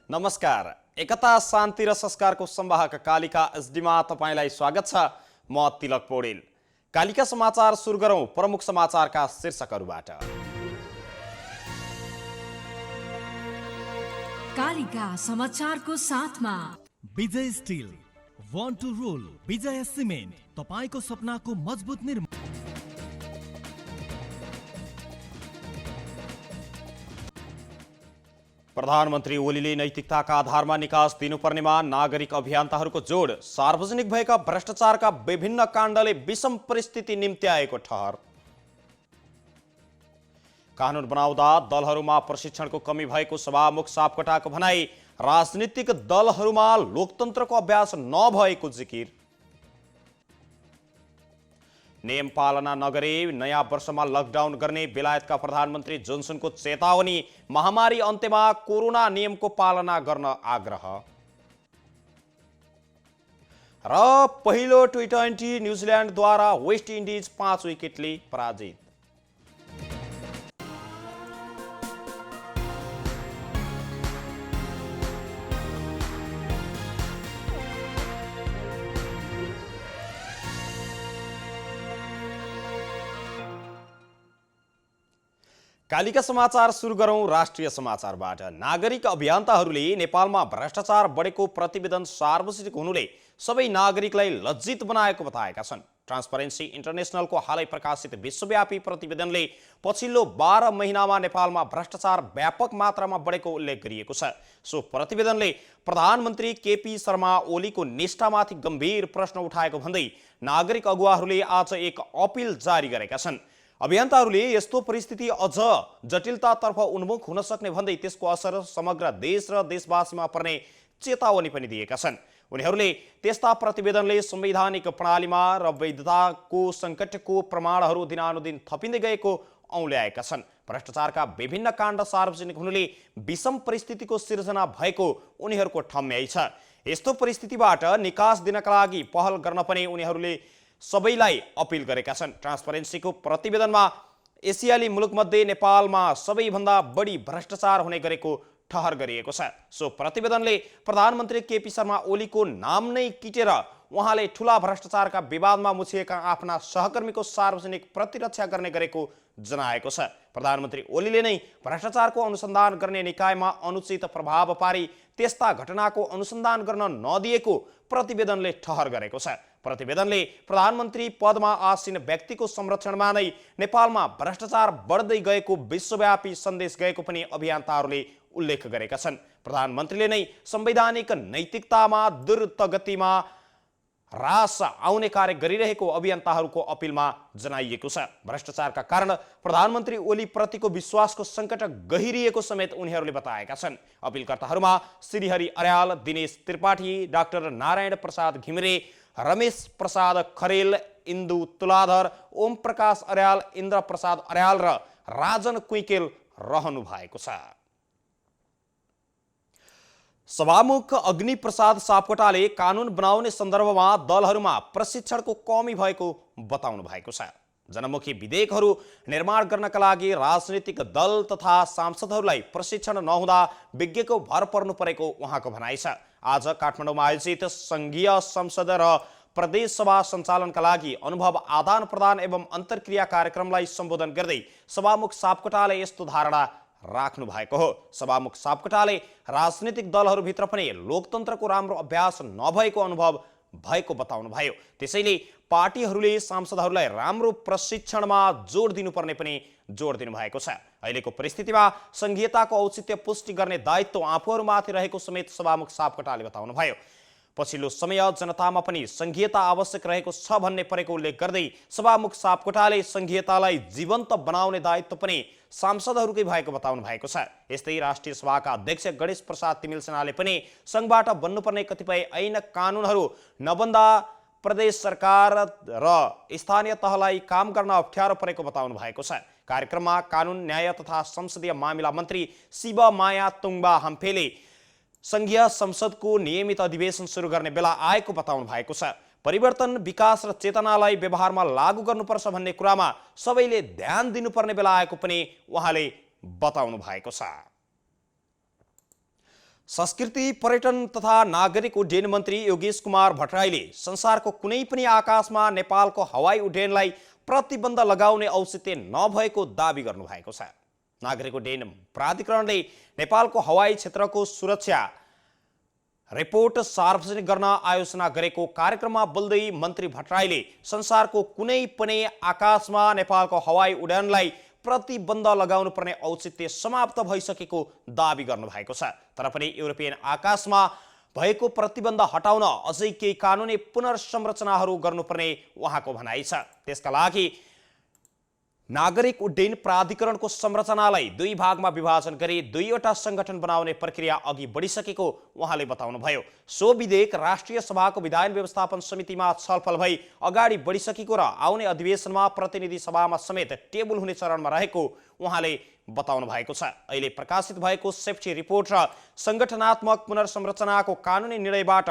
नमस्कार। एकता शान्ति र संस्कारको संवाहक कालिका एसडीमा तपाईलाई स्वागत छ। म तिलक पौडेल। कालिका समाचार सुरु गरौं प्रमुख समाचारका शीर्षकहरूबाट। कालिका समाचारको साथमा Vijay steel, want to rule, Vijay cement, तपाईको सपनाको मजबुत निर्माण। प्रधानमन्त्री ओलीले नैतिकताका आधारमा निकास दिनुपर्नेमा नागरिक अभियन्ताहरूको जोड। सार्वजनिक भएका भ्रष्टाचारका विभिन्न काण्डले विषम परिस्थिति निम्ति आएको ठहर। कानून बनाउँदा दलहरूमा प्रशिक्षणको कमी भएको सभामुख सापकोटाको भनाई। राजनीतिक दलहरूमा लोकतन्त्रको अभ्यास नभएको जिकिर। नियम पालना नगरे नयाँ वर्षमा लकडाउन गर्ने बेलायतका प्रधानमन्त्री जोन्सनको चेतावनी। महामारी अन्त्यमा कोरोना नियमको पालना गर्न आग्रह। र पहिलो टी20 न्युजिल्यान्डद्वारा वेस्ट इन्डिज 5 विकेटले पराजित। कालिका समाचार सुरु गरौं राष्ट्रिय समाचारबाट। नागरिक अभियन्ताहरूले नेपालमा भ्रष्टाचार बढेको प्रतिवेदन सार्वजनिक हुनुले सबै नागरिकलाई लज्जित बनाएको बताएका छन्। ट्रान्सपरेन्सी इन्टरनेसनलको हालै प्रकाशित विश्वव्यापी प्रतिवेदनले पछिल्लो 12 महिनामा नेपालमा भ्रष्टाचार व्यापक मात्रामा बढेको उल्लेख गरिएको छ। सो प्रतिवेदनले प्रधानमन्त्री केपी शर्मा ओलीको निष्ठामाथि गम्भीर प्रश्न उठाएको भन्दै नागरिक अगुवाहरूले आज एक अपिल जारी गरेका छन्। अभियन्ताहरूले यस्तो परिस्थिति अझ जटिलतातर्फ उन्मुख हुन सक्ने भन्दै त्यसको असर समग्र देश र देशवासीमा पर्ने चेतावनी पनि दिएका छन्। उनीहरूले त्यस्ता प्रतिवेदनले संवैधानिक प्रणालीमा र वैधताको सङ्कटको प्रमाणहरू दिनानुदिन थपिँदै गएको औँल्याएका छन्। भ्रष्टाचारका विभिन्न काण्ड सार्वजनिक हुनुले विषम परिस्थितिको सिर्जना भएको उनीहरूको ठम्याइ छ। यस्तो परिस्थितिबाट निकास दिनका लागि पहल गर्न पनि उनीहरूले सबैलाई अपिल गरेका छन्। ट्रान्सपरेन्सीको प्रतिवेदनमा एसियाली मुलुकमध्ये नेपालमा सबैभन्दा बढी भ्रष्टाचार हुने गरेको ठहर गरिएको छ। सो प्रतिवेदनले प्रधानमन्त्री केपी शर्मा ओलीको नाम नै किटेर उहाँले ठूला भ्रष्टाचारका विवादमा मुछिएका आफ्ना सहकर्मीको सार्वजनिक प्रतिरक्षा गर्ने गरेको जनाएको छ। प्रधानमन्त्री ओलीले नै भ्रष्टाचारको अनुसन्धान गर्ने निकायमा अनुचित प्रभाव पारी त्यस्ता घटनाको अनुसन्धान गर्न नदिएको प्रतिवेदनले ठहर गरेको छ। प्रतिवेदनले प्रधानमन्त्री पदमा आसीन व्यक्तिको संरक्षणमा नै नेपालमा भ्रष्टाचार बढ्दै गएको विश्वव्यापी सन्देश गएको पनि अभियन्ताहरूले उल्लेख गरेका छन्। प्रधानमन्त्रीले नै संवैधानिक नैतिकतामा द्रुत गतिमा ह्रास आउने कार्य गरिरहेको अभियन्ताहरूको अपिलमा जनाइएको छ। भ्रष्टाचारका कारण प्रधानमन्त्री ओली प्रतिको विश्वासको सङ्कट गहिरिएको समेत उनीहरूले बताएका छन्। अपिलकर्ताहरूमा श्रीहरि अर्याल, दिनेश त्रिपाठी, डाक्टर नारायण प्रसाद घिमिरे, रमेश प्रसाद खरेल, इन्दु तुलाधर, ओम प्रकाश अर्याल, इन्द्र प्रसाद अर्याल र राजन कुइकेल रहनु भएको छ। सभामुख अग्नि प्रसाद सापकोटाले कानून बनाउने सन्दर्भमा दलहरूमा प्रशिक्षणको कमी भएको बताउनु भएको छ। जनमुखी विधेयकहरू निर्माण गर्नका लागि राजनीतिक दल तथा सांसदहरूलाई प्रशिक्षण नहुँदा विज्ञको भर पर्नु परेको उहाँको भनाइ छ। आज काठमाडौँमा आयोजित संघीय संसद र प्रदेश सभा सञ्चालनका लागि अनुभव आदान प्रदान एवं अन्तर्क्रिया कार्यक्रमलाई सम्बोधन गर्दै सभामुख सापकोटाले यस्तो धारणा राख्नु भएको हो। सभामुख सापकोटाले राजनीतिक दलहरूभित्र पनि लोकतन्त्रको राम्रो अभ्यास नभएको अनुभव भएको बताउनु भयो। त्यसैले पार्टीहरूले सांसदहरूलाई राम्रो प्रशिक्षणमा जोड दिनुपर्ने पनि जोड दिनु भएको छ। अहिलेको परिस्थितिमा संघीयताको औचित्य पुष्टि गर्ने दायित्व आफूहरूमाथि रहेको समेत सभामुख सापकोटाले बताउनु भयो। पछिल्लो समय जनतामा पनि संघीयता आवश्यक रहेको छ भन्ने परेको उल्लेख गर्दै सभामुख सापकोटाले संघीयतालाई जीवन्त बनाउने दायित्व पनि सांसदहरूकै भएको बताउनु भएको छ। यस्तै राष्ट्रिय सभाका अध्यक्ष गणेश प्रसाद तिमिल सेनाले पनि संघबाट बन्नुपर्ने कतिपय ऐन कानुनहरू नबन्दा प्रदेश सरकार र स्थानीय तहलाई काम गर्न अप्ठ्यारो परेको बताउनु भएको छ। कार्यक्रममा कानुन, न्याय तथा संसदीय मामिला मन्त्री शिव माया तुङबा हम्फेले संघीय संसदको नियमित अधिवेशन सुरु गर्ने बेला आएको बताउनु भएको छ। परिवर्तन, विकास र चेतनालाई व्यवहारमा लागू गर्नुपर्छ भन्ने कुरामा सबैले ध्यान दिनुपर्ने बेला आएको पनि उहाँले बताउनु भएको छ। संस्कृति पर्यटन तथा नागरिक उड्डयन मन्त्री योगेश कुमार भट्टराईले संसारको कुनै पनि आकाशमा नेपालको हवाई उड्डयनलाई प्रतिबन्ध लगाउने औचित्य नभएको दावी गर्नुभएको छ। नागरिक उड्डयन प्राधिकरणले नेपालको हवाई क्षेत्रको सुरक्षा रिपोर्ट सार्वजनिक गर्न आयोजना गरेको कार्यक्रममा बोल्दै मन्त्री भट्टराईले संसारको कुनै पनि आकाशमा नेपालको हवाई उड्डयनलाई प्रतिबन्ध लगाउनु पर्ने औचित्य समाप्त भइसकेको दावी गर्नुभएको छ। तर पनि युरोपियन आकाशमा भएको प्रतिबन्ध हटाउन अझै केही कानुनी पुनर्संरचनाहरू गर्नुपर्ने उहाँको भनाइ छ। त्यसका लागि नागरिक उड्डयन प्राधिकरणको संरचनालाई दुई भागमा विभाजन गरी दुईवटा संगठन बनाउने प्रक्रिया अघि बढिसकेको उहाँले बताउनुभयो। सो विधेयक राष्ट्रिय सभाको विधान व्यवस्थापन समितिमा छलफल भई अगाडि बढिसकेको र आउने अधिवेशनमा प्रतिनिधि सभामा समेत टेबल हुने चरणमा रहेको उहाँले बताउनु भएको छ। अहिले प्रकाशित भएको सेफ्टी रिपोर्ट र संगठनात्मक पुनर्संरचनाको कानुनी निर्णयबाट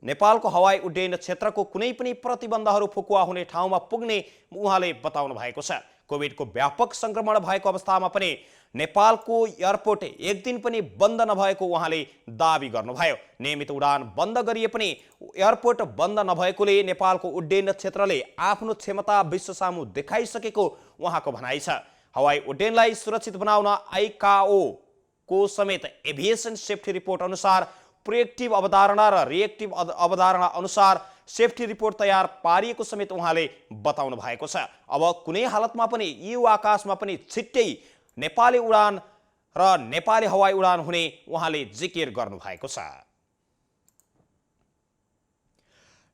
नेपालको हवाई उड्डयन क्षेत्रको कुनै पनि प्रतिबन्धहरू फुकुवा हुने ठाउँमा पुग्ने उहाँले बताउनु भएको छ। कोभिडको व्यापक संक्रमण भएको अवस्थामा पनि नेपालको एयरपोर्ट एक दिन पनि बन्द नभएको उहाँले दावी गर्नुभयो। नियमित उडान बन्द गरिए पनि एयरपोर्ट बन्द नभएकोले नेपालको उड्डयन क्षेत्रले आफ्नो क्षमता विश्वसामु देखाइसकेको उहाँको भनाइ छ। हवाई उड्डयनलाई सुरक्षित बनाउन आइकाओ को समेत एभिएसन सेफ्टी रिपोर्ट अनुसार प्रिएक्टिभ अवधारणा र रिएक्टिभ अवधारणा अनुसार सेफ्टी रिपोर्ट तयार पारिएको समेत उहाँले बताउनु भएको छ। अब कुनै हालतमा पनि यु आकाशमा पनि छिट्टै नेपाली उडान र नेपाली हवाई उडान हुने उहाँले जिकिर गर्नुभएको छ।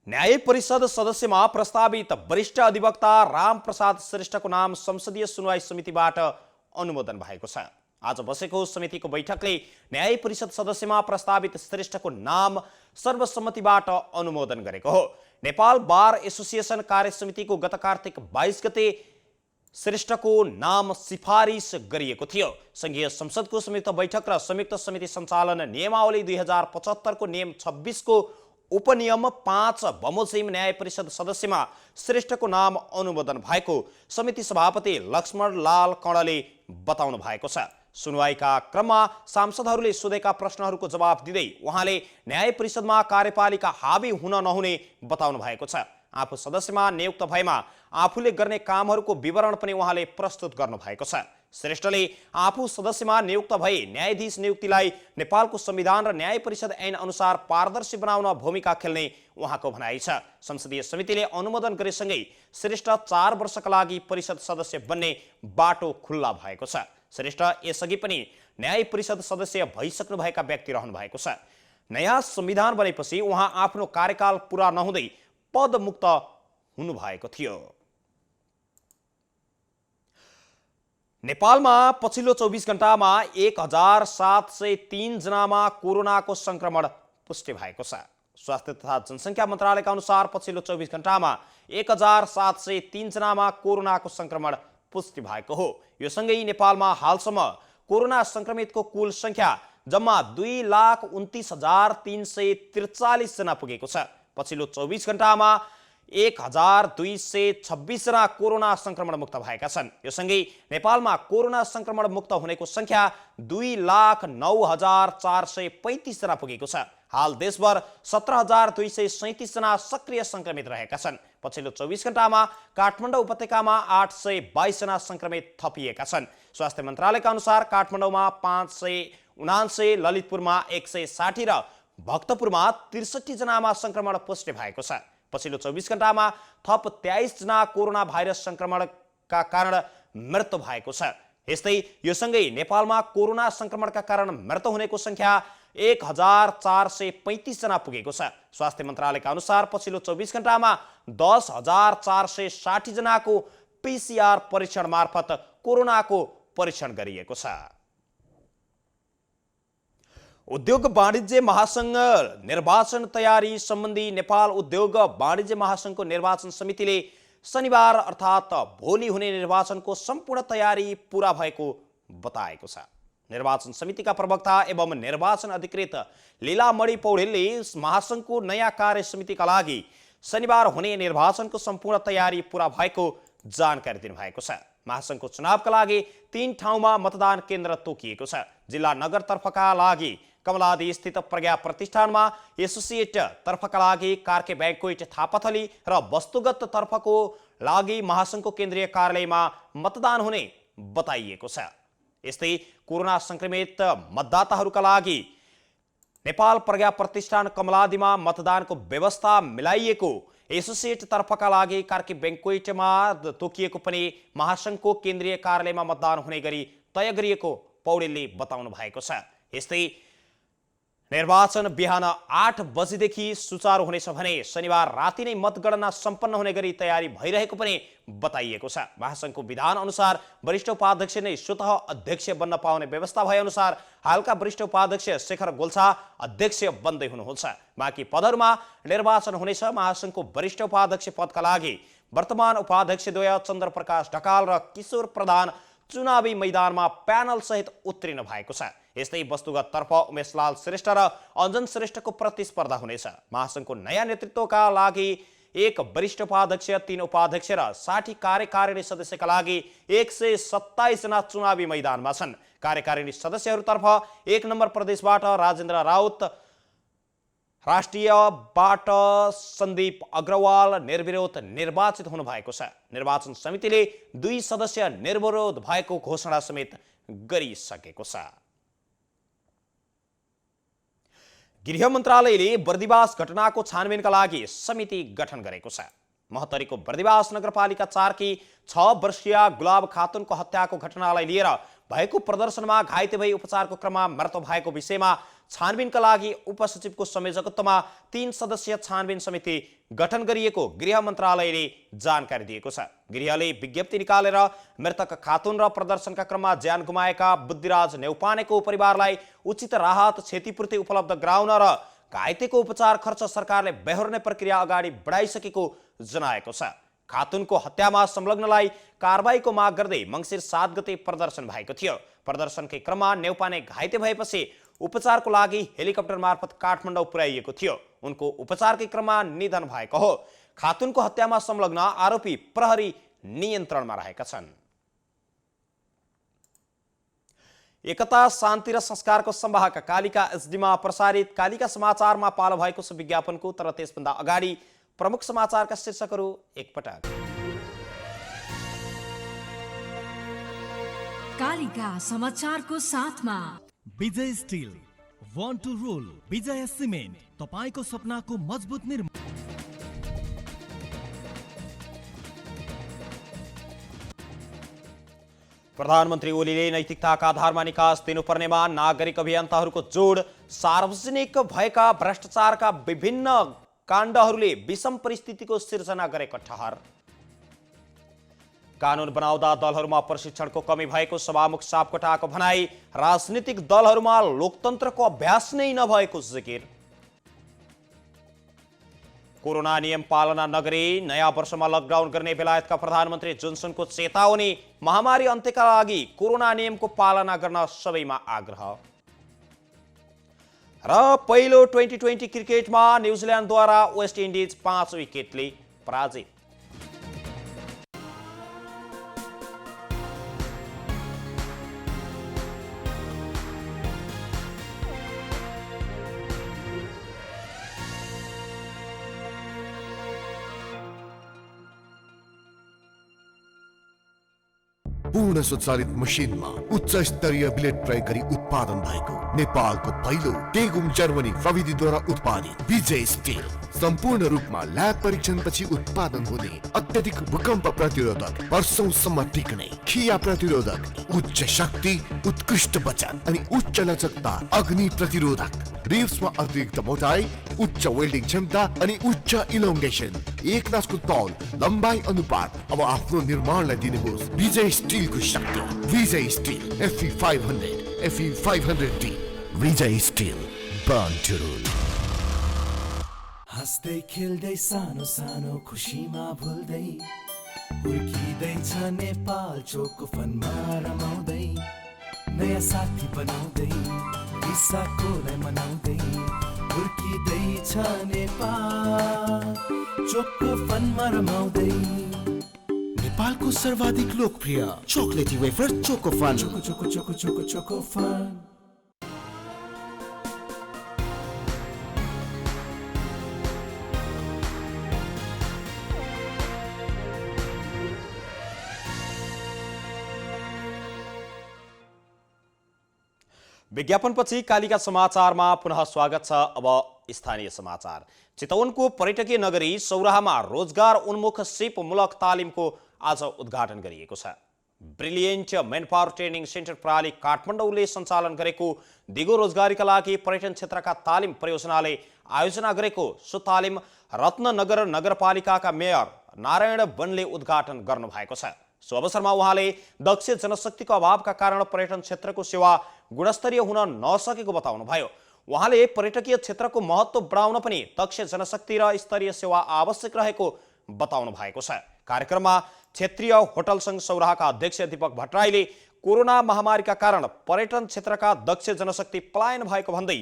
न्याय परिषद सदस्यमा प्रस्तावित वरिष्ठ अधिवक्ता रामप्रसाद श्रेष्ठको नाम संसदीय सुनवाई समितिबाट अनुमोदन भएको छ। आज बसेको समितिको बैठकले न्याय परिषद सदस्यमा प्रस्तावित श्रेष्ठको नाम सर्वसम्मतिबाट अनुमोदन गरेको हो। नेपाल बार एसोसिएसन कार्य समितिको गत कार्तिक 22 गते श्रेष्ठको नाम सिफारिस गरिएको थियो। संघीय संसदको संयुक्त बैठक र संयुक्त समिति सञ्चालन नियमावली 2075 को नियम 26 को उपनियम 5 बमोजिम न्याय परिषद सदस्यमा श्रेष्ठको नाम अनुमोदन भएको समिति सभापति लक्ष्मण लाल कणले बताउनु भएको छ। सुनवाईका क्रममा सांसदहरूले सोधेका प्रश्नहरूको जवाब दिँदै उहाँले न्याय परिषदमा कार्यपालिका हावी हुन नहुने बताउनु भएको छ। आफू सदस्यमा नियुक्त भएमा आफूले गर्ने कामहरूको विवरण पनि उहाँले प्रस्तुत गर्नु भएको छ। श्रेष्ठले आफू सदस्यमा नियुक्त भए न्यायाधीश नियुक्तिलाई नेपालको संविधान र न्याय परिषद ऐन अनुसार पारदर्शी बनाउन भूमिका खेल्ने उहाँको भनाइ छ। संसदीय समितिले अनुमोदन गरेसँगै श्रेष्ठ 4 वर्षका लागि परिषद सदस्य बन्ने बाटो खुल्ला भएको छ। श्रेष्ठ यसअघि पनि न्याय परिषद सदस्य भइसक्नुभएका व्यक्ति रहनु भएको छ। नयाँ संविधान बनेपछि उहाँ आफ्नो कार्यकाल पूरा नहुँदै पदमुक्त हुनुभएको थियो। नेपालमा पछिल्लो 24 घण्टामा 1703 जनामा कोरोनाको संक्रमण पुष्टि भएको छ। स्वास्थ्य तथा जनसङ्ख्या मन्त्रालयका अनुसार पछिल्लो 24 घण्टामा 1703 जनामा कोरोनाको संक्रमण पुष्टि भएको हो। यो सँगै नेपालमा हालसम्म कोरोना संक्रमितको कुल संख्या जम्मा 2,29,343 जना पुगेको छ। पछिल्लो 24 घण्टामा 1,226 जना कोरोना संक्रमण मुक्त भएका छन्। यो सँगै नेपालमा कोरोना संक्रमण मुक्त हुनेको संख्या 2,09,435 जना पुगेको छ। हाल देशभर 17,237 जना सक्रिय संक्रमित रहेका छन्। पछिल्लो 24 घण्टामा काठमाडौँ उपत्यकामा 822 जना संक्रमित थपिएका छन्। स्वास्थ्य मन्त्रालयका अनुसार काठमाडौँमा 579, ललितपुरमा 160 र भक्तपुरमा 63 जनामा संक्रमण पुष्टि भएको छ। पछिल्लो 24 घण्टामा थप 23 जना कोरोना भाइरस संक्रमणका कारण मृत्यु भएको छ। यस्तै यो सँगै नेपालमा कोरोना संक्रमणका कारण मृत्यु हुनेको संख्या 1,435 जना पुगेको छ। स्वास्थ्य मन्त्रालयका अनुसार पछिल्लो 24 घण्टामा 10,460 जनाको PCR परीक्षण मार्फत कोरोनाको परीक्षण गरिएको छ। उद्योग वाणिज्य महासंघ निर्वाचन तयारी सम्बन्धी नेपाल उद्योग वाणिज्य महासंघको निर्वाचन समितिले शनिबार अर्थात् भोलि हुने निर्वाचनको सम्पूर्ण तयारी पूरा भएको बताएको छ। निर्वाचन समितिका प्रवक्ता एवं निर्वाचन अधिकृत लीलामणि पौडेलले महासंघको नयाँ कार्य समितिका लागि शनिबार हुने निर्वाचनको सम्पूर्ण तयारी पूरा भएको जानकारी दिनुभएको छ। महासंघको चुनावका लागि 3 ठाउँमा मतदान केन्द्र तोकिएको छ। जिल्ला नगरतर्फका लागि कमलादी स्थित प्रज्ञा प्रतिष्ठानमा एसोसिएट तर्फका लागि कार्के बैंक्वेट थापाथली र वस्तुगत तर्फको लागि महासङ्घको केन्द्रीय कार्यालयमा मतदान हुने बताइएको छ। यस्तै कोरोना संक्रमित मतदाताहरूका लागि नेपाल प्रज्ञा प्रतिष्ठान कमलादीमा मतदानको व्यवस्था मिलाइएको एसोसिएट तर्फका लागि कार्के बैंक्वेटमा तोकिएको पनि महासङ्घको केन्द्रीय कार्यालयमा मतदान हुने गरी तय गरिएको पौडेलले बताउनु भएको छ। यस्तै निर्वाचन बिहान 8 बजेदेखि सुचारू हुनेछ भने शनिबार राति नै मतगणना सम्पन्न हुने गरी तयारी भइरहेको पनि बताइएको छ। महासङ्घको विधान अनुसार वरिष्ठ उपाध्यक्ष नै स्वतः अध्यक्ष बन्न पाउने व्यवस्था भए अनुसार हालका वरिष्ठ उपाध्यक्ष शेखर गोल्छा अध्यक्ष बन्दै हुनुहुन्छ। बाँकी पदहरूमा निर्वाचन हुनेछ। महासङ्घको वरिष्ठ उपाध्यक्ष पदका लागि वर्तमान उपाध्यक्षद्वय चन्द्रप्रकाश ढकाल र किशोर प्रधान चुनावी मैदानमा प्यानल सहित उत्रिनु भएको छ। यस्तै वस्तुगत तर्फ उमेशलाल श्रेष्ठ र अञ्जन श्रेष्ठको प्रतिस्पर्धा हुनेछ। महासङ्घको नयाँ नेतृत्वका लागि 1 वरिष्ठ उपाध्यक्ष, 3 उपाध्यक्ष र 60 कार्यकारिणी सदस्यका लागि 127 जना चुनावी मैदानमा छन्। कार्यकारिणी सदस्यहरूतर्फ 1 नम्बर प्रदेशबाट राजेन्द्र राउत, राष्ट्रियबाट सन्दीप अग्रवाल निर्विरोध निर्वाचित हुनुभएको छ। निर्वाचन समितिले 2 सदस्य निर्विरोध भएको घोषणा समेत गरिसकेको छ। गृह मन्त्रालयले बर्दिवास घटनाको छानबिनका लागि समिति गठन गरेको छ। महोत्तरीको बर्दिवास नगरपालिका 4 की 6 वर्षीय गुलाब खातुनको हत्याको घटनालाई लिएर भएको प्रदर्शनमा घाइते भई उपचारको क्रममा मृत्यु भएको विषयमा छानबिनका लागि उपसचिवको संयोजकत्वमा 3 सदस्यीय छानबिन समिति गठन गरिएको गृह मन्त्रालयले जानकारी दिएको छ। गृहले विज्ञप्ति निकालेर मृतक खातुन र प्रदर्शनका क्रममा ज्यान गुमाएका बुद्धिराज नेउपानेको परिवारलाई उचित राहत क्षतिपूर्ति उपलब्ध गराउन र घाइतेको उपचार खर्च सरकारले बेहोर्ने प्रक्रिया अगाडि बढाइसकेको जनाएको छ। खातुनको हत्यामा संलग्नलाई कारबाहीको माग गर्दै मङ्सिर 7 गते प्रदर्शन भएको थियो। प्रदर्शनकै क्रममा नेउपाने घाइते भएपछि उपचारको लागि हेलिकप्टर मार्फत काठमाडौँ पुर्याइएको थियो। उनको उपचारकै क्रममा निधन भएको हो। खातुनको हत्यामा संलग्न आरोपी प्रहरी नियन्त्रणमा रहेका छन्। एकता, शान्ति र संस्कारको संवाहक कालिका एसडीमा प्रसारित कालिका समाचारमा पालो भएको छ विज्ञापनको। तर त्यसभन्दा अगाडि प्रमुख समाचारका शीर्षकहरू एकपटक। कालिका समाचारको साथमा Vijay steel, want to rule, Vijay cement, तपाईको सपनाको मजबुत निर्माण। प्रधानमन्त्री ओलीले नैतिकताका आधारमा निकास दिनुपर्नेमा नागरिक अभियन्ताहरूको जोड। सार्वजनिक भएका भ्रष्टाचारका विभिन्न काण्डहरूले विषम परिस्थितिको सिर्जना गरेको ठहर। कानुन बनाउँदा दलहरूमा प्रशिक्षणको कमी भएको सभामुख सापकोटाको भनाई। राजनीतिक दलहरूमा लोकतन्त्रको अभ्यास नै नभएको जिकिर। कोरोना नियम पालना नगरी नयाँ वर्षमा लकडाउन गर्ने बेलायतका प्रधानमन्त्री जोन्सनको चेतावनी। महामारी अन्त्यका लागि कोरोना नियमको पालना गर्न सबैमा आग्रह। र पहिलो 2020 क्रिकेटमा न्युजिल्यान्डद्वारा वेस्ट इन्डिज 5 विकेटले पराजित। पूर्ण स्वचालित मसिनमा उच्च स्तरीय ब्लेड प्रयोग गरी उत्पादन भएको नेपालको पहिलो टेगुम जर्मनी प्रविधिद्वारा उत्पादित विजय स्टिल सम्पूर्ण रूपमा ल्याब परीक्षणपछि उत्पादन हुने अत्यधिक भूकम्प प्रतिरोधक, वर्षौंसम्म टिक्ने, खिया प्रतिरोधक, उच्च शक्ति, उत्कृष्ट बचत अनि उच्च लचकता, अग्नि प्रतिरोधक, रिब्समा अतिरिक्त मोटाई, उच्च वेल्डिङ क्षमता अनि उच्च इलोङ्गेसन, एक नासको तौल, लम्बाई अनुपात। अब आफ्नो निर्माणलाई दिनुहोस् विजय स्टिलको शक्ति। Vijay steel FE 500, FE 500D। Vijay steel, born to rule. हाँस्दै खेल्दै सानो सानो खुसीमा भुल्दै हुर्किँदैछ नेपाल चोको फनमा रमाउँदै नयाँ साथी बनाउँदै विशाखोलाई मनाउँदै हुर्किँदैछ नेपाल चोको फनमा रमाउँदै। नेपालको सर्वाधिक लोकप्रिय chocolatey wafer Choco fun. Choco Choco Choco Choco Choco fun. विज्ञापनपछि कालिका समाचारमा पुनः स्वागत छ। अब स्थानीय समाचार। चितवनको पर्यटकीय नगरी सौराहामा रोजगार उन्मुख सिपमूलक तालिमको आज उद्घाटन गरिएको छ। ब्रिलियन्ट मैनपावर ट्रेनिङ सेन्टर प्रणाली काठमाडौँले सञ्चालन गरेको दिगो रोजगारीका लागि पर्यटन क्षेत्रका तालिम परियोजनाले आयोजना गरेको सो तालिम रत्ननगर नगरपालिकाका मेयर नारायण वनले उद्घाटन गर्नुभएको छ। सो अवसरमा उहाँले दक्ष जनशक्तिको अभावका कारण पर्यटन क्षेत्रको सेवा गुणस्तरीय हुन नसकेको बताउनुभयो। उहाँले पर्यटकीय क्षेत्रको महत्त्व बढाउन पनि दक्ष जनशक्ति र स्तरीय सेवा आवश्यक रहेको बताउनु भएको छ। कार्यक्रममा क्षेत्रीय होटल संघ सौराहाका अध्यक्ष दीपक भट्टराईले कोरोना महामारीका कारण पर्यटन क्षेत्रका दक्ष जनशक्ति पलायन भएको भन्दै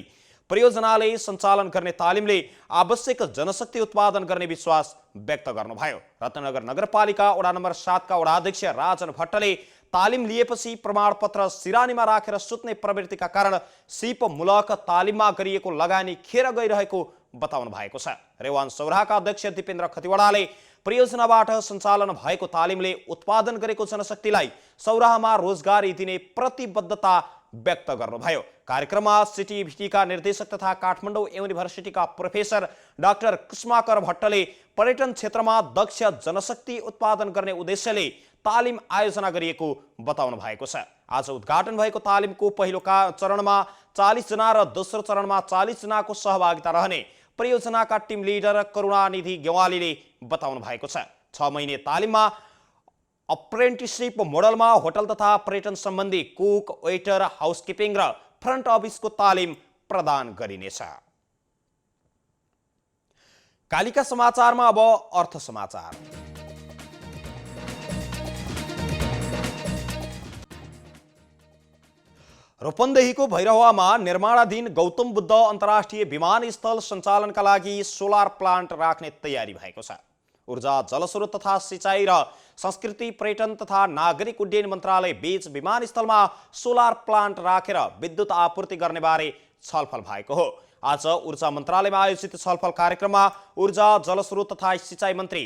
परियोजनाले सञ्चालन गर्ने तालिमले आवश्यक जनशक्ति उत्पादन गर्ने विश्वास व्यक्त गर्नुभयो। रत्नगर नगरपालिका वडा नम्बर 7 का वडाध्यक्ष राजन भट्टले तालिम लिएपछि प्रमाणपत्र सिरानीमा राखेर सुत्ने प्रवृत्तिका कारण सिपमूलक तालिममा गरिएको लगानी खेर गइरहेको बताउनु भएको छ। रेवान सौराहाका अध्यक्ष दिपेन्द्र खतिवडाले परियोजनाबाट सञ्चालन भएको तालिमले उत्पादन गरेको जनशक्तिलाई सौराहामा रोजगारी दिने प्रतिबद्धता व्यक्त गर्नुभयो। कार्यक्रममा सिटिभिटीका निर्देशक तथा काठमाडौँ युनिभर्सिटीका प्रोफेसर डाक्टर कुष्माकर भट्टले पर्यटन क्षेत्रमा दक्ष जनशक्ति उत्पादन गर्ने उद्देश्यले तालिम आयोजना गरिएको बताउनु भएको छ। आज उद्घाटन भएको तालिमको पहिलो चरणमा 40 जना र दोस्रो चरणमा 40 जनाको सहभागिता रहने परियोजनाका टिम लिडर करुणानिधि गेवालीले बताउनु भएको छ। 6 महिने तालिममा अप्रेन्टिसशिप मोडलमा होटल तथा पर्यटन सम्बन्धी कुक, वेटर, हाउसकिपिङ र फ्रन्ट अफिसको तालिम प्रदान गरिनेछ। कालिका समाचारमा अब अर्थ समाचार। रूपन्देहीको भैरहवामा निर्माणाधीन गौतम बुद्ध अन्तर्राष्ट्रिय विमानस्थल सञ्चालनका लागि सोलर प्लान्ट राख्ने तयारी भएको छ। ऊर्जा, जलस्रोत तथा सिँचाइ र संस्कृति, पर्यटन तथा नागरिक उड्डयन मन्त्रालय बीच विमानस्थलमा सोलर प्लान्ट राखेर विद्युत आपूर्ति गर्ने बारे छलफल भएको हो। आज ऊर्जा मन्त्रालयमा आयोजित छलफल कार्यक्रममा ऊर्जा, जलस्रोत तथा सिँचाइ मन्त्री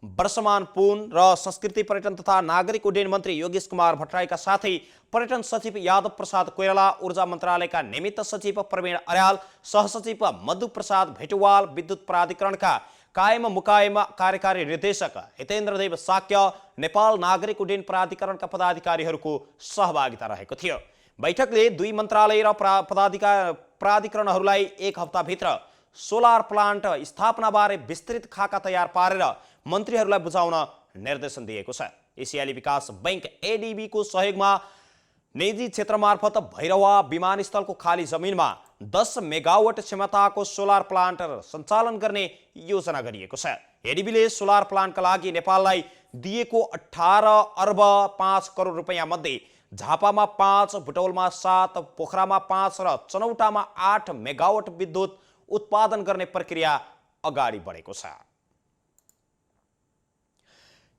वर्षमान पुन र संस्कृति, पर्यटन तथा नागरिक उड्डयन मन्त्री योगेश कुमार भट्टराईका साथै पर्यटन सचिव यादव प्रसाद कोइराला, ऊर्जा मन्त्रालयका निमित्त सचिव प्रवीण अर्याल, सहसचिव मधु प्रसाद भेटुवाल, विद्युत प्राधिकरणका कायम मुकायम कार्यकारी निर्देशक हितेन्द्रदेव साक्य, नेपाल नागरिक उड्डयन प्राधिकरणका पदाधिकारीहरूको सहभागिता रहेको थियो। बैठकले दुई मन्त्रालय र प्राधिकरणहरूलाई 1 हप्ताभित्र सोलर प्लान्ट स्थापनाबारे विस्तृत खाका तयार पारेर मन्त्रीहरूलाई बुझाउन निर्देशन दिएको छ। एसियाली विकास बैंक एडीबी को सहयोगमा निजी क्षेत्र मार्फत भैरवा विमानस्थलको खाली जमिनमा 10 मेगावाट क्षमताको सोलर प्लान्ट सञ्चालन गर्ने योजना गरिएको छ। एडीबीले सोलर प्लान्टका लागि नेपाललाई दिएको 18 अर्ब 5 करोड रुपैयाँ मध्ये झापामा 5, बुटौलमा 7, पोखरामा 5 र चनौटामा 8 मेगावाट विद्युत उत्पादन गर्ने प्रक्रिया अगाडि बढेको छ।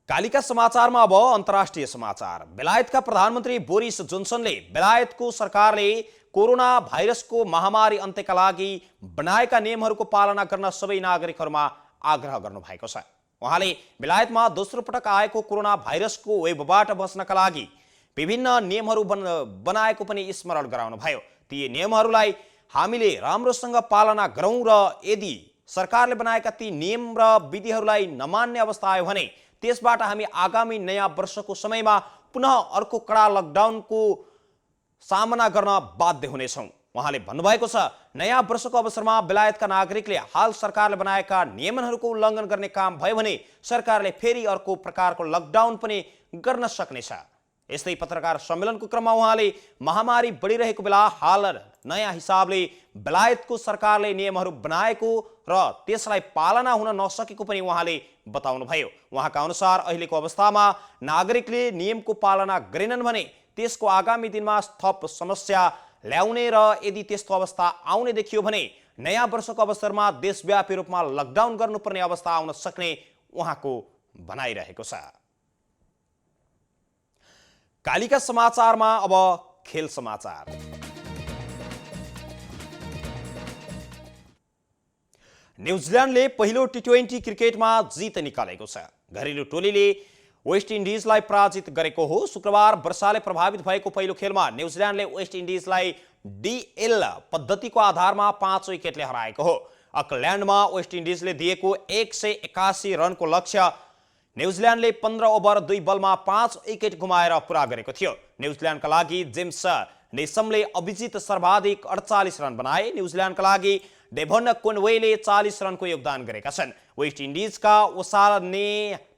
कालिका समाचारमा अब अन्तर्राष्ट्रिय समाचार। बेलायतका प्रधानमन्त्री बोरिस जोन्सनले बेलायतको सरकारले कोरोना भाइरसको महामारी अन्त्यका लागि बनाएका नियमहरूको पालना गर्न सबै नागरिकहरूमा आग्रह गर्नुभएको छ। उहाँले बेलायतमा दोस्रो पटक आएको कोरोना भाइरसको वेबबाट बच्नका लागि विभिन्न नियमहरू बनाएको पनि स्मरण गराउनुभयो। ती नियमहरूलाई हामीले राम्रोसँग पालना गरौँ र यदि सरकारले बनाएका ती नियम र विधिहरूलाई नमान्ने अवस्था आयो भने त्यसबाट हामी आगामी नयाँ वर्षको समयमा पुनः अर्को कडा लकडाउनको सामना गर्न बाध्य हुनेछौँ। उहाँले भन्नुभएको छ, नयाँ वर्षको अवसरमा बेलायतका नागरिकले हाल सरकारले बनाएका नियमहरूको उल्लङ्घन गर्ने काम भयो भने सरकारले फेरि अर्को प्रकारको लकडाउन पनि गर्न सक्नेछ। यस्तै पत्रकार सम्मेलनको क्रममा उहाँले महामारी बढिरहेको बेला हाल नयाँ हिसाबले बेलायतको सरकारले नियमहरू बनाएको र त्यसलाई पालना हुन नसकेको पनि उहाँले बताउनुभयो। उहाँका अनुसार अहिलेको अवस्थामा नागरिकले नियमको पालना गरेनन् भने त्यसको आगामी दिनमा थप समस्या ल्याउने र यदि त्यस्तो अवस्था आउने देखियो भने नयाँ वर्षको अवसरमा देशव्यापी रूपमा लकडाउन गर्नुपर्ने अवस्था आउन सक्ने उहाँको भनाइरहेको छ। कालिका समाचारमा अब खेल समाचार। न्युजिल्यान्डले पहिलो टी20 क्रिकेटमा जित निकालेको छ। घरेलु टोलीले वेस्ट इन्डिजलाई पराजित गरेको हो। शुक्रबार वर्षाले प्रभावित भएको पहिलो खेलमा न्युजिल्यान्डले वेस्ट इन्डिजलाई डिएल पद्धतिको आधारमा 5 विकेटले हराएको हो। अकल्यान्डमा वेस्ट इन्डिजले दिएको 181 रनको लक्ष्य न्युजिल्यान्डले 15 ओभर 2 बलमा 5 विकेट गुमाएर पूरा गरेको थियो। न्युजिल्यान्डका लागि जेम्स नेसमले अभिजित सर्वाधिक 48 रन बनाए। न्युजिल्यान्डका लागि डेभन कोनवेले 40 रनको योगदान गरेका छन्। वेस्ट इन्डिजका ओसाने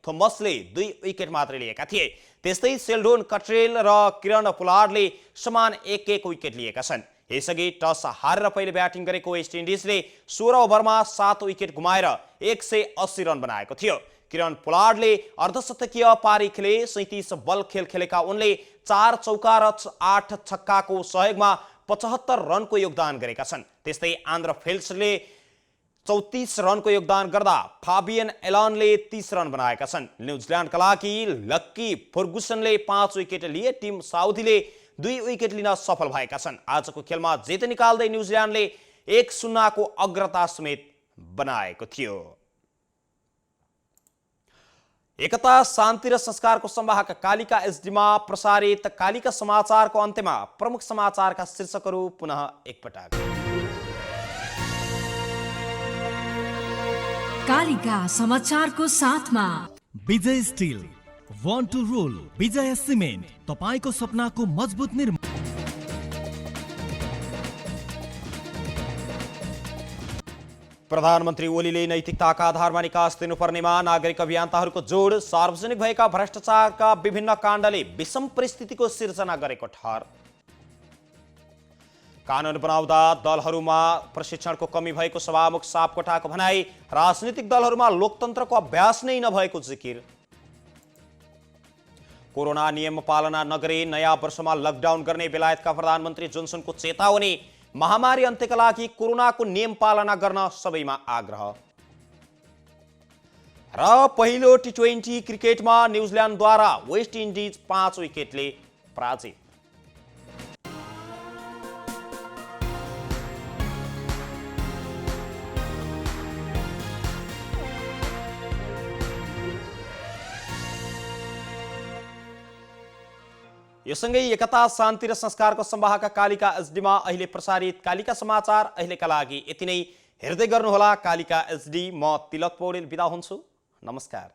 थोमसले 2 विकेट मात्रै लिएका थिए। त्यस्तै सेल्डोन कट्रेल र किरण पोलार्डले समान 1-1 विकेट लिएका छन्। यसअघि टस हारेर पहिले ब्याटिङ गरेको वेस्ट इन्डिजले 16 ओभरमा 7 विकेट गुमाएर 180 रन बनाएको थियो। किरण पोलार्डले अर्धशतकीय पारी खेले। 37 बल खेलेका उनले 4 चौका र 8 छक्काको सहयोगमा 75 रनको योगदान गरेका छन्। त्यस्तै आन्द्र फिल्ड्सले 34 रनको योगदान गर्दा फाबियन एलनले 30 रन बनाएका छन्। न्युजिल्यान्डका लागि लक्की फर्गुसनले 5 विकेट लिए। टिम साउथीले 2 विकेट लिन सफल भएका छन्। आजको खेलमा जित निकाल्दै न्युजिल्यान्डले 1-0 को अग्रता समेत बनाएको थियो। एकता, शान्ति र संस्कारको संवाहक कालिका एसडीमा प्रसारित कालिका समाचारको अन्त्यमा प्रमुख समाचारका शीर्षकहरू पुनः एकपटक। कालिका समाचारको साथमा Vijay steel, want to rule, Vijay cement, तपाईको सपनाको मजबुत निर्माण। प्रधानमन्त्री ओलीले नैतिकताका आधारमा निकास दिनुपर्नेमा नागरिक अभियन्ताहरूको जोड। सार्वजनिक भएका भ्रष्टाचारका विभिन्न काण्डले विषम परिस्थितिको सिर्जना गरेको ठहर। कानुन बनाउँदा दलहरूमा प्रशिक्षणको कमी भएको सभामुख सापकोटाको भनाई। राजनीतिक दलहरूमा लोकतन्त्रको अभ्यास नै नभएको जिकिर। कोरोना नियम पालना नगरी नयाँ वर्षमा लकडाउन गर्ने बेलायतका प्रधानमन्त्री जोन्सनको चेतावनी। महामारी अन्त्यका लागि कोरोनाको नियम पालना गर्न सबैमा आग्रह। र पहिलो टी20 क्रिकेटमा न्युजिल्यान्डद्वारा वेस्ट इन्डिज 5 विकेटले पराजित। यससँगै एकता, शान्ति र संस्कारको संवाहक कालिका एसडीमा अहिले प्रसारित कालिका समाचार अहिलेका लागि यति नै। हेर्दै गर्नुहोला कालिका एसडी। म तिलक पौडेल बिदा हुन्छु। नमस्कार।